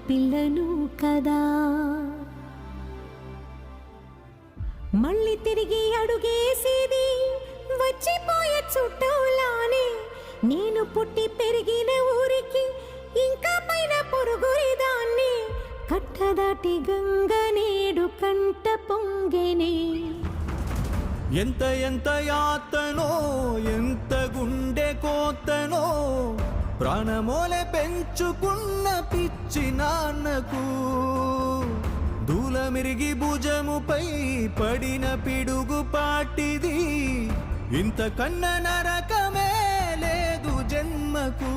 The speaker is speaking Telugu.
పిల్లను కదా. మళ్ళీ తిరిగి అడుగేసేది వచ్చిపోయే చుట్టూలానే. నేను పుట్టి పెరిగిన ఊరికి ఇంకా పైన పొరుగురిదాన్ని. కట్టదాటి గంగ నేడు కంట పొంగెనే. ఎంత ఎంత యాతనో ఎంత గుండె కోతనో ప్రాణమోలే పెంచుకున్న పిచ్చి నాన్నకు. దూలమిరిగి భుజముపై పడిన పిడుగు పాటిది. ఇంత కన్న నరకమే లేదు జన్మకు.